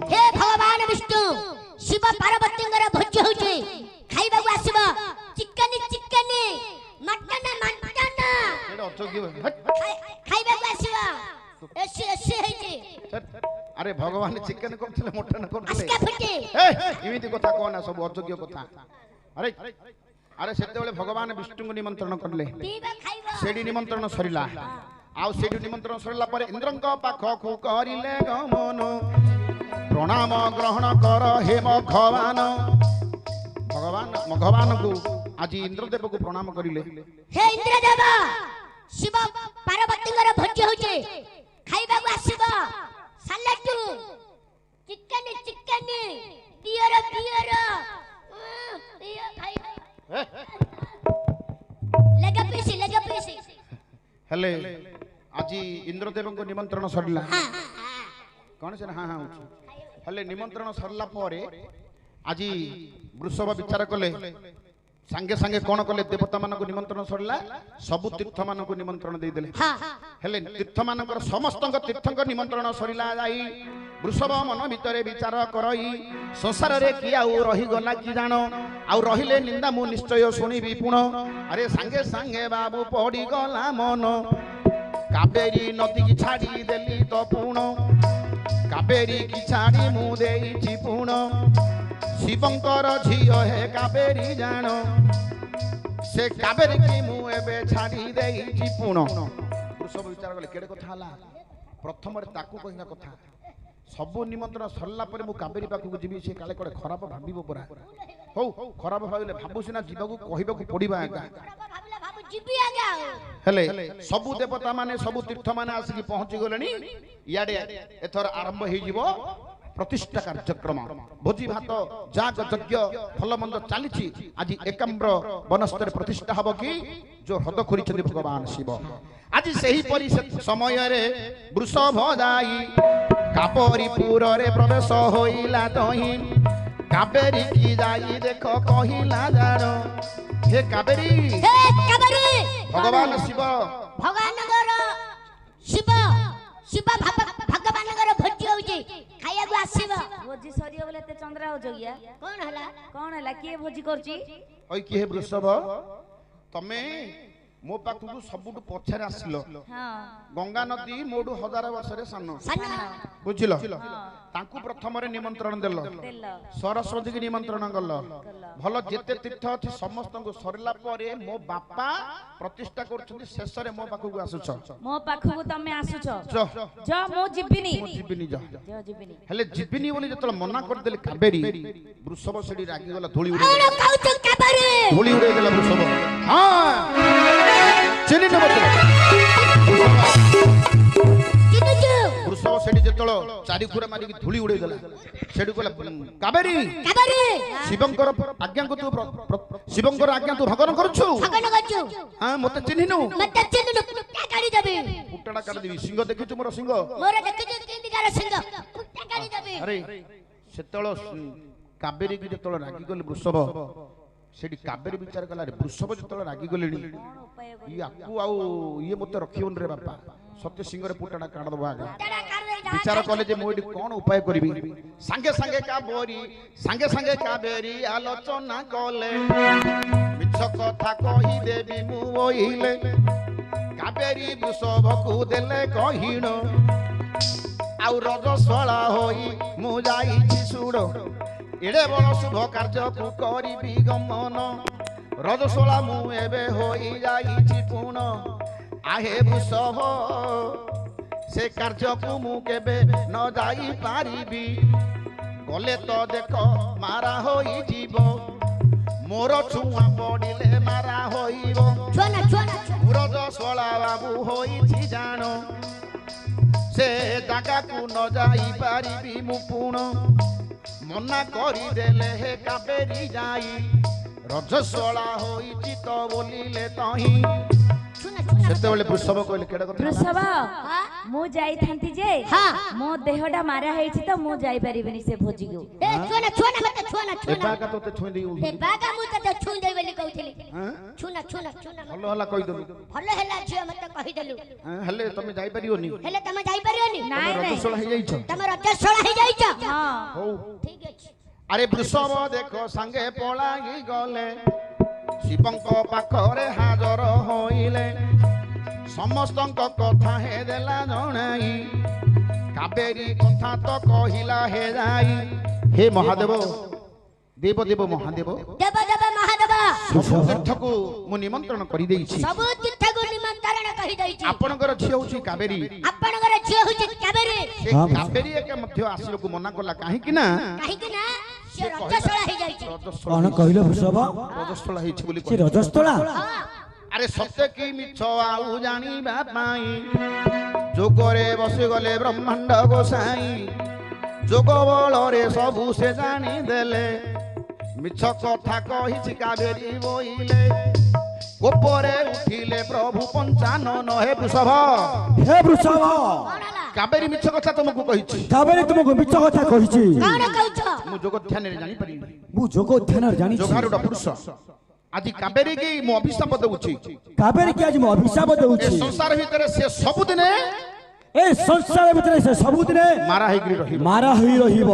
ଶିବ ପାର୍ବତୀଙ୍କର ଭୋଜି ହଉଛି ଖାଇବାକୁ ଆସିବ ଚିକେନ ମଟନ ଖାଇବାକୁ ଆସିବ ଆରେ ଭଗବାନ ଚିକେନ କରୁଥିଲେ ମଟନ କରୁଥିଲେ ଏମିତି କଥା କହନା ସବୁ ଅଯୋଗ୍ୟ କଥା ଆରେ ଆରେ ସେତେବେଳେ ଭଗବାନ ବିଷ୍ଣୁଙ୍କୁ ନିମନ୍ତ୍ରଣ କଲେ ସେଠି ନିମନ୍ତ୍ରଣ ସରିଲା ଆଉ ସେଠି ନିମନ୍ତ୍ରଣ ସରିଲା ପରେ ଇନ୍ଦ୍ରଙ୍କ ପାଖକୁ କରିଲେ ଗମନ ପ୍ରଣାମ ଗ୍ରହଣ କର ହେ ଭଗବାନଙ୍କୁ ଆଜି ଇନ୍ଦ୍ରଦେବକୁ ପ୍ରଣାମ କରିଲେ ହେ ଇନ୍ଦ୍ରଦେବ ଶିବ ପାର୍ବତୀଙ୍କର ଭୋଜି ହଉଛି ଖାଇବାକୁ ଆସିବ ସାଲାଟୁ ଚିକେନ ପିଅର ଲେଗ ପିସ୍ ହେଲେ ଆଜି ଇନ୍ଦ୍ରଦେବଙ୍କୁ ନିମନ୍ତ୍ରଣ ସରିଲା କଣ ସେ ହଁ ହଉଛି ହେଲେ ନିମନ୍ତ୍ରଣ ସରିଲା ପରେ ଆଜି ବୃଷଭ ବିଚାର କଲେ ସାଙ୍ଗେ ସାଙ୍ଗେ କଣ କଲେ ଦେବତା ମାନଙ୍କୁ ନିମନ୍ତ୍ରଣ ସରିଲା ସବୁ ତୀର୍ଥ ମାନଙ୍କୁ ନିମନ୍ତ୍ରଣ ଦେଇଦେଲେ ହେଲେ ତୀର୍ଥ ମାନଙ୍କର ସମସ୍ତଙ୍କ ତୀର୍ଥଙ୍କ ନିମନ୍ତ୍ରଣ ସରିଲା ଯାଇ ବୃଷଭ ମନ ଭିତରେ ବିଚାର କରଇ ସଂସାରରେ କି ଆଉ ରହିଗଲା କି ଜାଣ ଆଉ ରହିଲେ ନିନ୍ଦା ମୁଁ ନିଶ୍ଚୟ ଶୁଣିବି ପୁଣ ଆରେ ସାଙ୍ଗେ ସାଙ୍ଗେ ବାବୁ ପଡ଼ିଗଲା ମନ କାବେରୀ ନଦୀ କି ଛାଡ଼ି ଦେଲି ତ ପୁଣ କାବେରୀ କି ଛାଡ଼ି ମୁଁ ଦେଇଛି ପୁଣ ଶିବଙ୍କର ଝିଅ ହେ କାବେରୀ ଜାଣ ସେ କାବେରୀ କି ମୁଁ ଏବେ ଛାଡ଼ି ଦେଇଛି ପୁଣ ବୃଷଭ ବିଚାର କଲେ କେଡ଼େ କଥା ହେଲା ପ୍ରଥମରେ ତାକୁ କହିବା କଥା ସବୁ ନିମନ୍ତ୍ରଣ ସରିଲା ପରେ ମୁଁ କାବେରୀ ପାଖକୁ ଯିବି ସେ କାଳେ କୁଆଡ଼େ ଖରାପ ଭାବିବ ପରା ହଉ ଖରାପ ଭାବିଲେ ଭାବୁ ସିନା ଯିବାକୁ କହିବାକୁ ପଡ଼ିବା ଏକା ହେଲେ ସବୁ ଦେବତା ମାନେ ସବୁ ତୀର୍ଥ ମାନେ ଆସିକି ପହଞ୍ଚି ଗଲେଣି ଇଆଡ଼େ ଏଥର ଆରମ୍ଭ ହେଇଯିବ ପ୍ରତିଷ୍ଠା କାର୍ଯ୍ୟକ୍ରମ ଭୋଜି ଭାତ ଯାଗ ଯଜ୍ଞ ଭଲ ମନ୍ଦ ଚାଲିଛି ଆଜି ଏକାମ୍ର ବନସ୍ତରେ ପ୍ରତିଷ୍ଠା ହବ କି ଯୋଉ ହ୍ରଦ କରିଛନ୍ତି ଭଗବାନ ଶିବ ଆଜି ସେହିପରି ସମୟରେ ବୃଷଭ ଯାଇ କାପରୀପୁରରେ ପ୍ରବେଶ ହୋଇଲା ତହିଁ କାବେରୀ କି ଯାଇ ଦେଖ କହିଲା ଜାଣ ହେ କାବେରୀ ହେ କାବେରୀ ଭଗବାନ ଶିବ ଭଗବାନଙ୍କର ଶିବ ଶିବ ଭଗବାନଙ୍କର ଭୋଜି ହଉଛି ଖାଇବାକୁ ଆସିବ ଭୋଜି ସରିବ ବୋଲେ ଏତେ ଚନ୍ଦ୍ରା ହଉଛ ଗିଆ କଣ ହେଲା କିଏ ଭୋଜି କରୁଛି ঐ କିଏ ବୃଷଭ ତମେ ମୋ ପାଖକୁ ସବୁଠୁ ପଛରେ ଆସିଲ ହଁ ଗଙ୍ଗା ନଦୀ ମୋଠୁ 1000 ବର୍ଷରେ ସାନ ସାନ ବୁଝିଲ ତାଙ୍କୁ ପ୍ରଥମରେ ନିମନ୍ତ୍ରଣ ଦେଲ ଦେଲ ସରସ୍ୱତୀକି ନିମନ୍ତ୍ରଣ କଲ ଭଲ ଯେତେ ତୀର୍ଥ ଅଛି ସମସ୍ତଙ୍କୁ ସରିଲା ପରେ ମୋ ବାପା ପ୍ରତିଷ୍ଠା କରୁଛନ୍ତି ଶେଷରେ ମୋ ପାଖକୁ ଆସୁଛ ମୋ ପାଖକୁ ତମେ ଆସୁଛ ଯ ଯ ମୁଁ ଯିବିନି ଯିବିନି ଯା ଯିବିନି ହେଲେ ଯିବିନି ବୋଲି ଯେତେବେଳେ ମନା କରିଦେଲେ କାବେରୀ ବୃଷଭ ସେଠି ରାଗିଗଲା ଧୂଳି କଣ ଉଡେଇ କହୁଛ କାବେରୀ ଧୂଳି ଉଡେଇ ଦେଲା ବୃଷଭ ହଁ ଚିନି ନେବ ଚିନୁଛୁ ବୃଷଭ ସେଠି ଯେତେବେଳେ ଚାରି ଖୁରା ମାରିକି ଧୂଳି ଉଡେଇ ଦେଲା ସେଠି କହିଲା କାବେରୀ କାବେରୀ ଶିବଙ୍କର ଆଜ୍ଞାକୁ ତୁ ଶିବଙ୍କର ଆଜ୍ଞା ତୁ ଭଗବାନ କରୁଛୁ ଭଗବାନ କରୁଛୁ ହଁ ମତେ ଚିହ୍ନିନୁ ମତେ ଚିନୁଛୁ କୁଟା କାଢି ଦେବି କୁଟାଟା କାଢିଦେବି ସିଂହ ଦେଖିଛୁ ମୋର ସିଂହ ମୋର ଦେଖିଛୁ କେମିତିକାର ସିଂହ କୁଟା କାଢି ଦେବି ଆରେ ସେତେବେଳେ କାବେରୀ କି ଯେତେବେଳେ ରାଗିଗଲେ ବୃଷଭ ସେଠି କାବେରୀ ବିଚାର କଲା ରେ ବୃଷଭ ଯେତେବେଳେ ରାଗିଗଲେଣି ୟାକୁ ଆଉ ଇଏ ମତେ ରଖିବନି ରେ ବାପା ସତ୍ୟ ସିଂହରେ ପୁଟାଟା କାଢିଦବ ଆଗ ବିଚାର କଲେ ଯେ ମୁଁ ଏଠି କଣ ଉପାୟ କରିବି ସାଙ୍ଗେ ସାଙ୍ଗେ କାବେରୀ ଆଲୋଚନା କଲେ ମିଛ କଥା କହିଦେବି ମୁଁ ଓଇଲେ କାବେରୀ ବୃଷଭକୁ ଦେଲେ କହିଣ ଆଉ ରଜସ୍ୱଳା ହୋଇ ମୁଁ ଯାଇଛି ସୁଡ଼ ଏଡ଼େ ବଡ଼ ଶୁଭ କାର୍ଯ୍ୟକୁ କରିବି ଗମନ ରଜସ୍ୱଳା ମୁଁ ଏବେ ହୋଇ ଯାଇଛି ପୁଣ ଆହେ ବୃଷଭ ସେ କାର୍ଯ୍ୟକୁ ମୁଁ କେବେ ନ ଯାଇ ପାରିବି ଗଲେ ତ ଦେଖ ମାରା ହୋଇଯିବ ମୋର ଛୁଆ ପଡ଼ିଲେ ମାରା ହୋଇବ ରଜସ୍ୱଳା ବାବୁ ହୋଇଛି ଜାଣ ସେ ଜାଗାକୁ ନ ଯାଇ ପାରିବି ମୁଁ ପୁଣ ମନା କରିଦେଲେ ହେ କାବେରୀ ଯାଇ ରଜସ୍ୱଳା ହୋଇଛି ତ ବୋଲିଲେ ତହିଁ ସେତେବେଳେ ବୃଷଭ କହିଲେ କେଡେ କଥା ବୃଷଭ ମୁଁ ଯାଇଥାନ୍ତି ଯେ ମୋ ଦେହଟା ମାରା ହେଇଛି ତ ମୁଁ ଯାଇପାରିବିନି ସେ ଭୋଜିକୁ ଏବାକା ତତେ ଛୁଇଁ ଦେଇ ଭଲ ହେଲା କହିଦେଲୁ ଭଲ ହେଲା ଝିଅ ମତେ କହିଦେଲୁ ହେଲେ ତମେ ଯାଇପାରିବନି ହେଲେ ତମେ ଯାଇପାରିବନି ନାଇଁ ନାଇଁ ରଜସ୍ୱଳା ହେଇଯାଇଛ ତମେ ରଜସ୍ୱଳା ହେଇଯାଇଛ ହଁ ହଉ ଠିକ ଅଛି ଆରେ ବୃଷଭ ଦେଖ ସାଙ୍ଗେ ପଳାଇ ଗଲେ ଶିବଙ୍କ ପାଖରେ ହାଜର ହୋଇଲେ ସମସ୍ତଙ୍କ କଥା ହେ ଦେଲା ଜଣାଇ କାବେରୀ କଥା ତ କହିଲା ହେ ଯାଇ ହେ ମହାଦେବ ଦେବ ଦେବ ମହାଦେବ ଦେବ ଦେବ ମହାଦେବ ସବୁ ତୀର୍ଥକୁ ମୁଁ ନିମନ୍ତ୍ରଣ କରିଦେଇଛି ସବୁ ତୀର୍ଥକୁ ନିମନ୍ତ୍ରଣ କରିଦେଇଛି ଆପଣଙ୍କର ଝିଅ ହଉଛି କାବେରୀ ଆପଣଙ୍କର ଝିଅ ହଉଛି କାବେରୀ ସେ କାବେରୀ ଏକେ ମଧ୍ୟ ଆସିବାକୁ ମନା କଲା କାହିଁକି ନା ସେ ରଜସ୍ୱଳା ହେଇଯାଇଛି କଣ କହିଲ ବୃଷଭ ରଜସ୍ୱଳା ହେଇଛି ବୋଲି ସେ ରଜସ୍ଥଳା ଆରେ ସତ୍ୟ କି ମିଛ ଆଉ ଜାଣିବା ପାଇଁ ଯୋଗରେ ବସିଗଲେ ବ୍ରହ୍ମାଣ୍ଡ ଗୋସାଇଁ ଯୋଗ ବଳରେ ସବୁ ସେ ଜାଣିଦେଲେ ମିଛ କଥା କହିଛି କାବେରୀ ବୋଇଲେ କୋପରେ ଉଠିଲେ ପ୍ରଭୁ ପଞ୍ଚାନନ ହେ ବୃଷଭ କାବେରୀ ମିଛ କଥା ତମକୁ କହିଛି କାବେରୀ ତୁମକୁ ମିଛ କଥା କହିଛି କଣ କହୁଛ ମୁଁ ଯୋଗ ଧ୍ୟାନରେ ଜାଣିପାରିବି ମୁଁ ଯୋଗ ଧ୍ୟାନରେ ଜାଣିଛି ଯୋଗାରୁଡ ପୁରୁଷ ଆଜି କାବେରୀ କି ମୁଁ ଅଭିଶାପ ଦେଉଛି କାବେରୀ କି ଆଜି ମୁଁ ଅଭିଶାପ ଦେଉଛି ଏ ସଂସାର ଭିତରେ ସେ ସବୁଦିନେ ଏ ସଂସାର ଭିତରେ ସେ ସବୁଦିନେ ମାରା ହେଇକି ରହିବ ମାରା ହୋଇ ରହିବ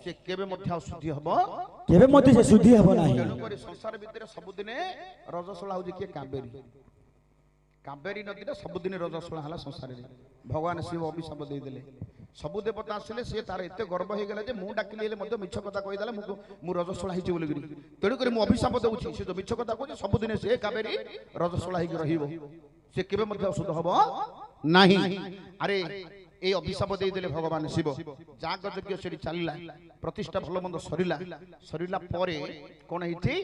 ସେ କେବେ ମଧ୍ୟ ଅଶୁଦ୍ଧି ହବ କେବେ ମଧ୍ୟ ସେ ଶୁଦ୍ଧି ହେବ ନାହିଁ ତେଣୁକରି ସଂସାର ଭିତରେ ସବୁଦିନେ ରଜସ୍ୱଳା ହଉଛି କିଏ କାବେରୀ କାବେରୀ ନଦୀରେ ସବୁଦିନେ ରଜସ୍ୱଳା ହେଲା ସଂସାରରେ ଭଗବାନ ଶିବ ଅଭିଶାପ ଦେଇଦେଲେ ସବୁ ଦେବତା ଆସିଲେ ସେ ତାର ଏତେ ଗର୍ବ ହେଇଗଲା ଯେ ମୁଁ ଡାକିଲି ହେଲେ ମଧ୍ୟ ମିଛ କଥା କହିଦେଲା ମୁଁ ରଜସ୍ୱଳା ହେଇଛି ବୋଲିକିରି ତେଣୁକରି ମୁଁ ଅଭିଶାପ ଦେଉଛି ସେ ଯୋଉ ମିଛ କଥା କହୁଛି ସବୁଦିନେ ସେ କାବେରୀ ରଜସ୍ୱଳା ହେଇକି ରହିବ ସେ କେବେ ମଧ୍ୟ ଅଶୁଦ୍ଧ ହବ ନାହିଁ ଆରେ এই অভিশাপ ଦେଇଦେଲେ ভগবান শিব যাগ যজ্ঞ সেটি চালিলা প্রতিষ্ঠা ভাল মন্দ সরিলা পরে কোন হইছি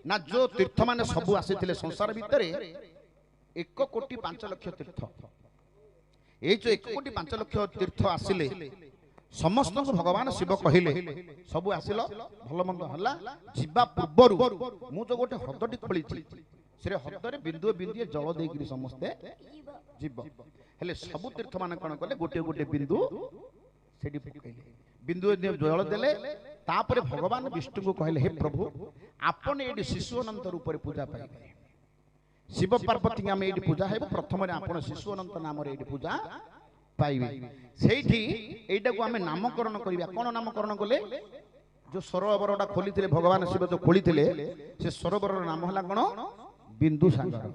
না যে তীর্থ মানে সবু আসিଥିଲେ সংসার ভিতরে 1,05,00,000 তীর্থ এই যে 1,05,00,000 তীর্থ আসিলে সমস্ত ভগবান শিব কহিলে সবু আসিল ভাল মন্দ হলা ଯିବା ପୂର୍ବରୁ ମୁଁ যে ଗୋଟେ ହ୍ରଦଟି ଖୋଳିଛି ସେ ହ୍ରଦରେ ବିନ୍ଦୁ ବିନ୍ଦୁ ଜଳ ଦେଇକିରି ସମସ୍ତେ ଯିବ ହେଲେ ସବୁ ତୀର୍ଥ ମାନେ କଣ କଲେ ଗୋଟେ ଗୋଟେ ବିନ୍ଦୁ ସେଠି ପକେଇଲେ ବିନ୍ଦୁ ଜଳ ଦେଲେ तापर भगवान विष्णु को कहले हे प्रभु आपण एडी शिशु अनंत रूप रे पूजा पाइबे शिव पार्वती आम एडी पूजा हेबो प्रथम रे आपण शिशु अनंत नाम रे एडी पूजा पाइबे सेठी एटा को आमे नामकरण करिबा कोन नामकरण कले जो सरोवरटा खोली थिले भगवान शिव जो खोली थिले से सरोवर नाम हला कोन बिंदु सागर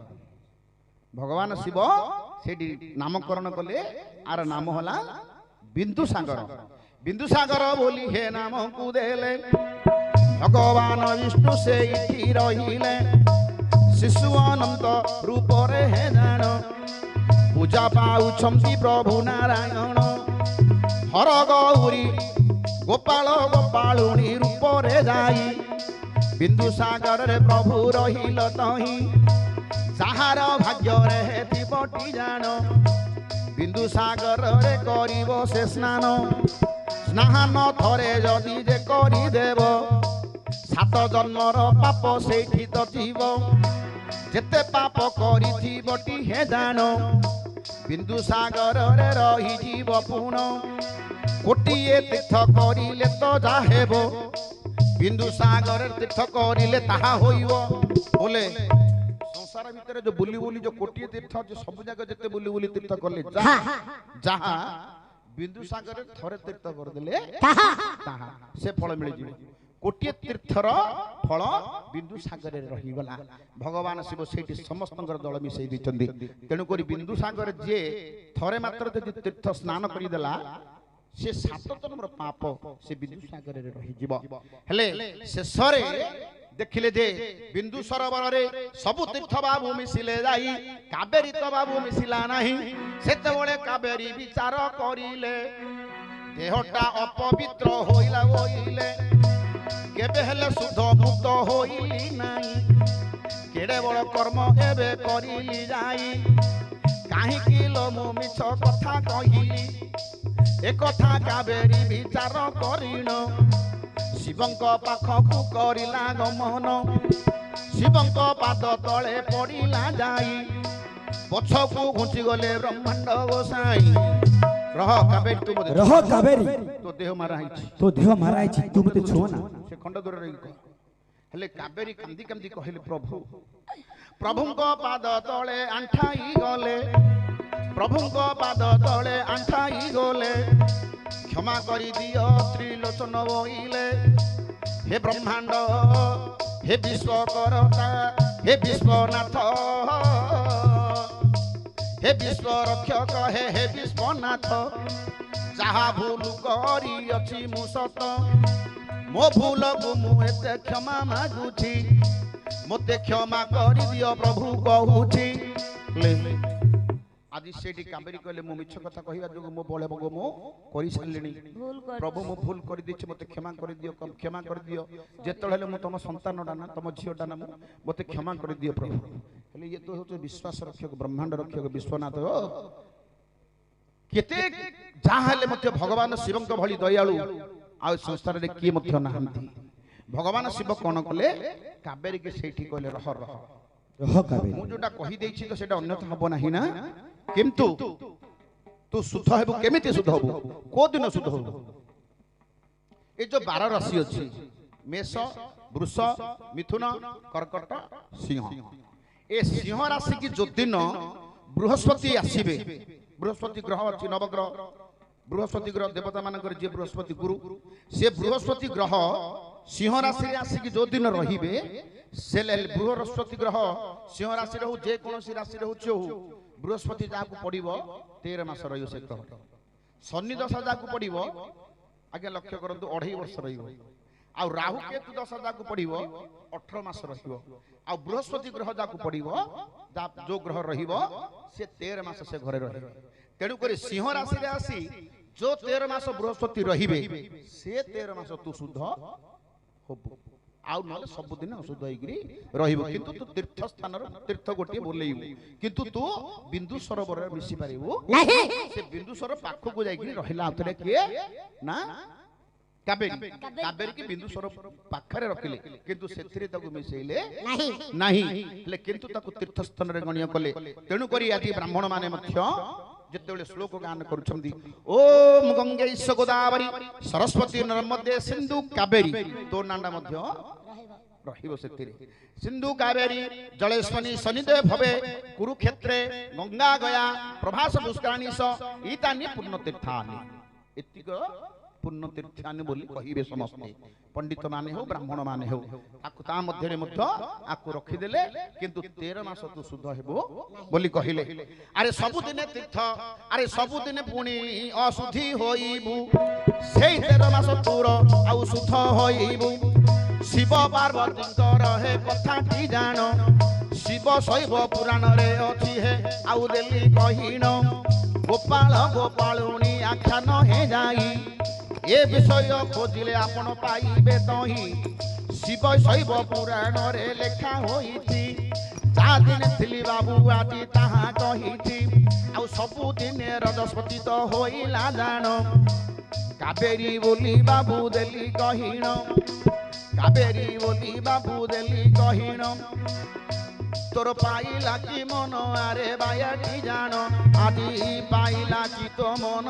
भगवान शिव सेठी नामकरण कले आर नाम हला बिंदु सागर बोली हे नाम को देले भगवान विष्णु से इठी रहिले शिशु अनंत रूप रे हे जान पूजा पाउछंती प्रभु नारायण हर गौरी गोपाल गोपालुणी रूप रे जाई बिंदु सागर रे प्रभु रहिल तही साहार भाग्य रे हेतिबटी जान बिंदु सागर रे करिवो से स्नान थरे जदि जे करि देव 7 जन्मर पाप सेठी तो जीव जेते पाप करिथिबटी हे जान बिंदु सागर रे रही जीव पूर्ण कोटिए तीर्थ करिले तो जा हेबो बिंदु सागर तीर्थ करिले ताहा होइबो बोले संसार भीतर जो बुली बुली जो कोटिए तीर्थ जो सब जगह जेते बुली बुली तीर्थ करले जहा बिंदु सागर थरे तीर्थ कर देले ताहा से फल मिल जिवो कोटिए तीर्थर फल बिंदु सागर रे रही गला भगवान शिव सेठी समस्तंकर दल मिसई दिचंदी तेनु करी बिंदु सागर जे थरे मात्र जदि तीर्थ स्नान करि देला से 7 जन्मर पाप से बिंदु सागर रे रही जीव हेले शेषरे देखिले जे बिंदु सरोवर रे सबु तीर्थ बाबू मिसिले जाई काबेरी तो बाबू मिसिला नाही सेते बेले काबेरी विचार करिले देहटा अपवित्र होइला होइले केबे हेले शुद्ध मुक्त होइली नाही केडे बड़ कर्म एबे करिली जाई काहे किलो मु मिछ कथा कहिली ए कथा काबेरी विचार करिन शिवंक पाखकु करिला गमन शिवंक पाद तले पड़िला जाई पछकु घुंची गले ब्रह्मांड गोसाई रह काबेरी तो देह मारा है तू मते छो ना से खंड दूर रही हेले काबेरी कांदी कांदी कहले प्रभुंक पाद तले आंठाई गले प्रभुंक पाद तले आंठाई गले क्षमा करी दियो त्रिलोचन बोइले हे ब्रह्मांड हे विश्वकर्ता हे विश्वनाथ हे विश्व रक्षक हे विश्वनाथ जहा भूल करी अछि मु सत मो भूल को मु एते क्षमा मागुछि मोते क्षमा करी दियो प्रभु कहूछि आज सेठी काबेरी कहले मु मिछ कथा कहिबा जो मो बळे बगो मो करि सलिनी प्रभु मो भूल करि दिछि मोते क्षमा करि दियो जेतळे मु तम संतान डाना तम झियो डाना मोते क्षमा करि दियो प्रभु हेले ये तो होतो विश्वास रक्षक ब्रह्मांड रक्षक विश्वनाथ हो केते जा हेले मते भगवान शिवंक भली दयालु आ संसार रे की मते नाहंती भगवान शिव कोन कले काबेरी के सेठी कहले रह काबेरी मु जोटा कहि देछि तो सेटा अन्यथा हबो नाही ना किंतु तू शुद्ध हेबु केमिति शुद्ध हेबु को दिन शुद्ध हेबु ए जो 12 राशि अछि मेष वृष मिथुन कर्कट सिंह ए सिंह राशि की जो दिन बृहस्पति आसीबे बृहस्पति ग्रह अछि नवग्रह बृहस्पति ग्रह देवता मानकर जे बृहस्पति गुरु से बृहस्पति ग्रह सिंह राशि रे आसी की जो दिन रहिबे से बृहस्पति ग्रह सिंह राशि रहू जे कोनोसी राशि रहू छो बृहस्पति जाकू पड़िबो 13 मास रहियो से ग्रह शनि दशा जाकू पड़िबो आगे लक्ष्य करंतु 2.5 वर्ष रहिबो आ राहु केतु दशा जाकू पड़िबो 18 मास रहिबो आ बृहस्पति ग्रह जाकू पड़िबो जो ग्रह रहिबो से 13 मास से घरे रहिबो तेणु करी सिंह राशि रे आसी जो 13 मास बृहस्पति रहिबे से 13 मास तू शुद्ध होबो आउ नले सब दिन अशुद्ध होइगिरी रहिबो किंतु तू तीर्थ स्थान तीर्थ गोटे बोलेइबो किंतु तू बिंदु सरोवर रे मिसी पारिबो नाही से बिंदु सरोवर पाखो को जाइगिरी रहिला आतरे के ना काबेरी की बिंदु सरोवर पाखरे रखिले किंतु सेथिरे ताकू मिसेइले नाही ले किंतु ताकू तीर्थ स्थान रे गणिय कले तेणु करी आदि ब्राह्मण माने मध्य ଯେତେବେଳେ ଶ୍ଲୋକ ଗାନ କରୁଛନ୍ତି ଓମ୍ ଗଙ୍ଗେଶ ଗୋଦାବରୀ ସରସ୍ୱତୀ ନର୍ମଦେ ସିନ୍ଧୁ କାବେରୀ ତୋ ନାଁଟା ମଧ୍ୟ ରହିବ ସେଥିରେ ସିନ୍ଧୁ କାବେରୀ ଜଳେଶ୍ୱନୀ ଶନିଦେବ ଭବେ କୁରୁକ୍ଷେତ୍ରେ ଗଙ୍ଗା ଗୟା ପ୍ରଭାସ ପୁଷ୍କରାଣୀ ସ ଇତାନି ପୂର୍ଣ୍ଣ ତୀର୍ଥାନି ଏତିକ ପୂର୍ଣ୍ଣ ତୀର୍ଥାନି ବୋଲି କହିବେ ସମସ୍ତେ ପଣ୍ଡିତ ମାନେ ହେଉ ବ୍ରାହ୍ମଣ ମାନେ ହେଉ ଆକୁ ତା ମଧ୍ୟରେ ମଧ୍ୟ ଆକୁ ରଖିଦେଲେ କିନ୍ତୁ 13 ମାସ ତୁ ଶୁଦ୍ଧ ହେବ ବୋଲି କହିଲେ ଆରେ ସବୁଦିନେ ତୀର୍ଥ ଆରେ ସବୁଦିନେ ପୁଣି ଅଶୁଦ୍ଧି ହୋଇବୁ ସେଇ 13 ମାସ ତୋର ଆଉ ଶୁଦ୍ଧ ହୋଇବୁ ଶିବ ପାର୍ବତୀଙ୍କର ହେ କଥାଟି ଜାଣ ଶିବ ଶୈବ ପୁରାଣରେ ଅଛି ହେ ଆଉ ଦେଲି କହିଣ ଗୋପାଳ ଗୋପାଳୁଣୀ ଆଖ୍ୟାନ ହେ ଯାଇ ଏ ବିଷୟ ଖୋଜିଲେ ଆପଣ ପାଇବେ ତହିଁ ଶିବ ଶୈବ ପୁରାଣରେ ଲେଖା ହୋଇଛି ଯାହା ଦିନେ ଥିଲି ବାବୁ ଆଜି ତାହା କହିଛି ଆଉ ସବୁଦିନେ ରଜସ୍ପତି ତ ହୋଇଲା ଜାଣ କାବେରୀ ବୋଲି ବାବୁ ଦେଲି କହିଣ କାବେରୀ ବୋଲି ବାବୁ ଦେଲି କହିଣ ତୋର ପାଇଲା କି ମନ ଆରେ ବାୟାଟି ଜାଣ ଆଜି ପାଇଲା କି ତୋ ମନ